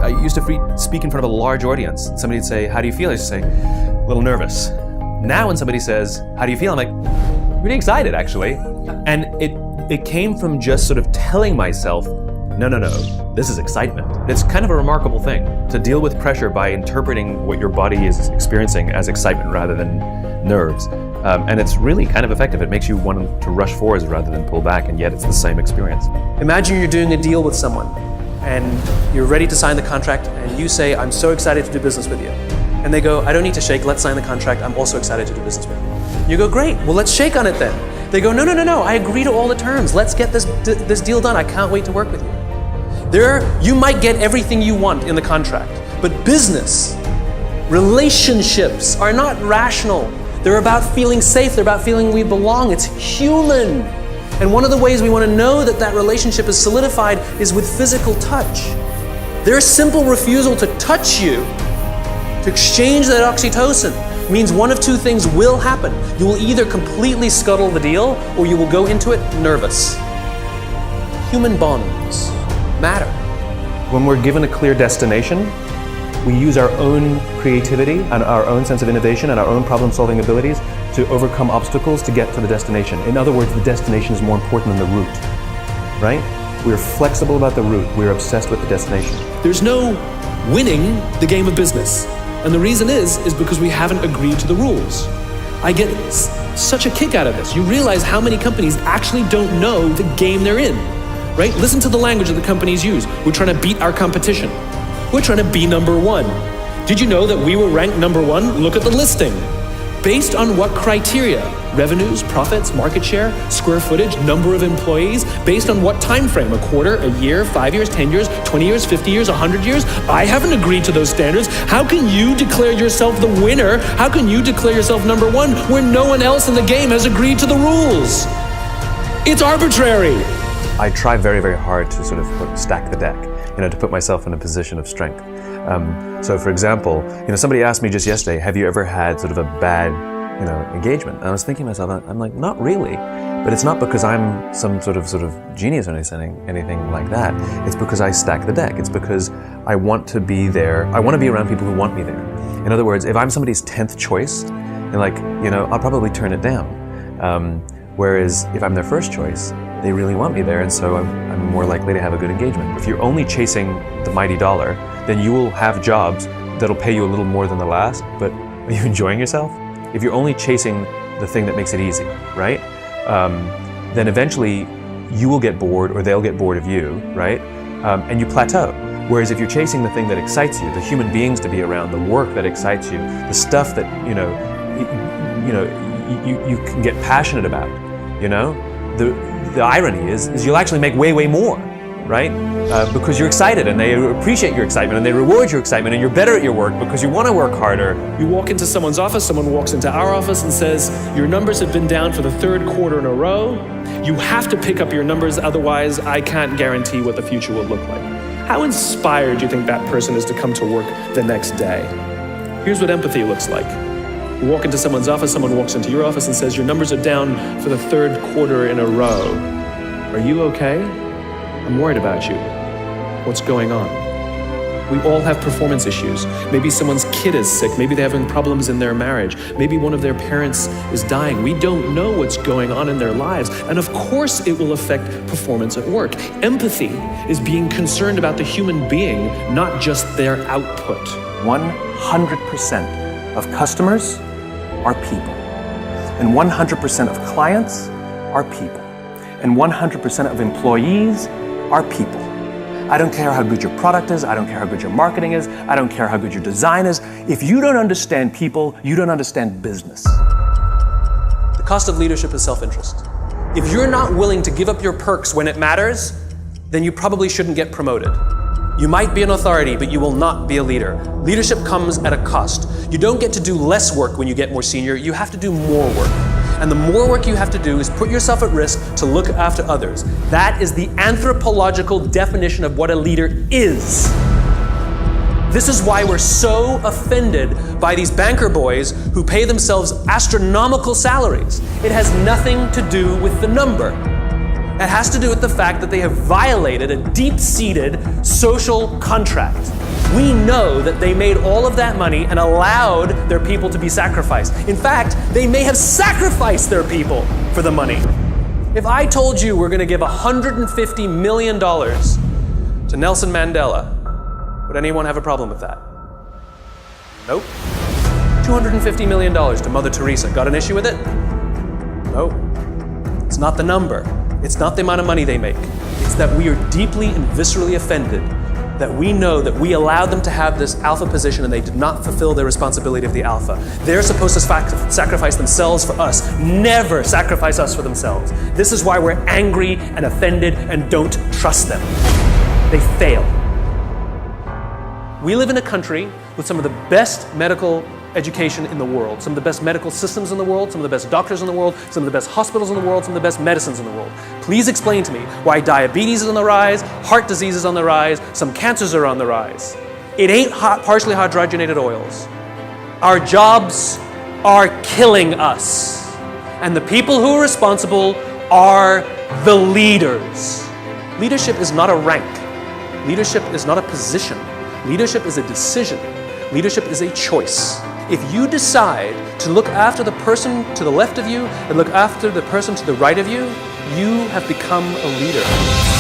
I used to speak in front of a large audience. Somebody would say, how do you feel? I used to say, a little nervous. Now when somebody says, how do you feel? I'm like, really excited, actually. And it came from just sort of telling myself, no, this is excitement. It's kind of a remarkable thing to deal with pressure by interpreting what your body is experiencing as excitement rather than nerves. And it's really kind of effective. It makes you want to rush forwards rather than pull back, and yet it's the same experience. Imagine you're doing a deal with someone and you're ready to sign the contract and you say, I'm so excited to do business with you. And they go, I don't need to shake, let's sign the contract. I'm also excited to do business with you. You go, great, well let's shake on it then. They go, no, I agree to all the terms. Let's get this deal done. I can't wait to work with you. You might get everything you want in the contract, but business, relationships are not rational. They're about feeling safe. They're about feeling we belong. It's human. And one of the ways we want to know that relationship is solidified is with physical touch. Their simple refusal to touch you, to exchange that oxytocin, means one of two things will happen. You will either completely scuttle the deal or you will go into it nervous. Human bonds matter. When we're given a clear destination, we use our own creativity and our own sense of innovation and our own problem-solving abilities to overcome obstacles to get to the destination. In other words, the destination is more important than the route, right? We're flexible about the route. We're obsessed with the destination. There's no winning the game of business. And the reason is because we haven't agreed to the rules. I get such a kick out of this. You realize how many companies actually don't know the game they're in, right? Listen to the language that the companies use. We're trying to beat our competition. We're trying to be number one. Did you know that we were ranked number one? Look at the listing. Based on what criteria? Revenues, profits, market share, square footage, number of employees, based on what time frame? A quarter, a year, 5 years, 10 years, 20 years, 50 years, 100 years? I haven't agreed to those standards. How can you declare yourself the winner? How can you declare yourself number one when no one else in the game has agreed to the rules? It's arbitrary. I try very, very hard to sort of stack the deck, to put myself in a position of strength. So for example, somebody asked me just yesterday, have you ever had sort of a bad, engagement? And I was thinking to myself, I'm like, not really. But it's not because I'm some sort of genius or anything like that. It's because I stack the deck. It's because I want to be there. I want to be around people who want me there. In other words, if I'm somebody's 10th choice, I'll probably turn it down. Whereas if I'm their first choice, they really want me there, and so I'm more likely to have a good engagement. If you're only chasing the mighty dollar, then you will have jobs that'll pay you a little more than the last, but are you enjoying yourself? If you're only chasing the thing that makes it easy, right? Then eventually you will get bored or they'll get bored of you, right? And you plateau. Whereas if you're chasing the thing that excites you, the human beings to be around, the work that excites you, the stuff that, you can get passionate about, The irony is you'll actually make way more, right? Because you're excited and they appreciate your excitement and they reward your excitement and you're better at your work because you want to work harder. You walk into someone's office, someone walks into our office and says, your numbers have been down for the 3rd quarter in a row. You have to pick up your numbers, otherwise I can't guarantee what the future will look like. How inspired do you think that person is to come to work the next day? Here's what empathy looks like. You walk into someone's office, someone walks into your office and says, your numbers are down for the 3rd quarter in a row. Are you okay? I'm worried about you. What's going on? We all have performance issues. Maybe someone's kid is sick. Maybe they're having problems in their marriage. Maybe one of their parents is dying. We don't know what's going on in their lives. And of course it will affect performance at work. Empathy is being concerned about the human being, not just their output. 100% of customers are people. And 100% of clients are people. And 100% of employees are people. I don't care how good your product is, I don't care how good your marketing is, I don't care how good your design is. If you don't understand people, you don't understand business. The cost of leadership is self-interest. If you're not willing to give up your perks when it matters, then you probably shouldn't get promoted. You might be an authority, but you will not be a leader. Leadership comes at a cost. You don't get to do less work when you get more senior, you have to do more work. And the more work you have to do is put yourself at risk to look after others. That is the anthropological definition of what a leader is. This is why we're so offended by these banker boys who pay themselves astronomical salaries. It has nothing to do with the number. It has to do with the fact that they have violated a deep-seated social contract. We know that they made all of that money and allowed their people to be sacrificed. In fact, they may have sacrificed their people for the money. If I told you we're going to give $150 million to Nelson Mandela, would anyone have a problem with that? Nope. $250 million to Mother Teresa. Got an issue with it? Nope. It's not the number. It's not the amount of money they make. It's that we are deeply and viscerally offended that we know that we allowed them to have this alpha position and they did not fulfill their responsibility of the alpha. They're supposed to sacrifice themselves for us, never sacrifice us for themselves. This is why we're angry and offended and don't trust them. They fail. We live in a country with some of the best medical education in the world, some of the best medical systems in the world, some of the best doctors in the world, some of the best hospitals in the world, some of the best medicines in the world. Please explain to me why diabetes is on the rise, heart disease is on the rise, some cancers are on the rise. It ain't partially hydrogenated oils. Our jobs are killing us. And the people who are responsible are the leaders. Leadership is not a rank. Leadership is not a position. Leadership is a decision. Leadership is a choice. If you decide to look after the person to the left of you and look after the person to the right of you, you have become a leader.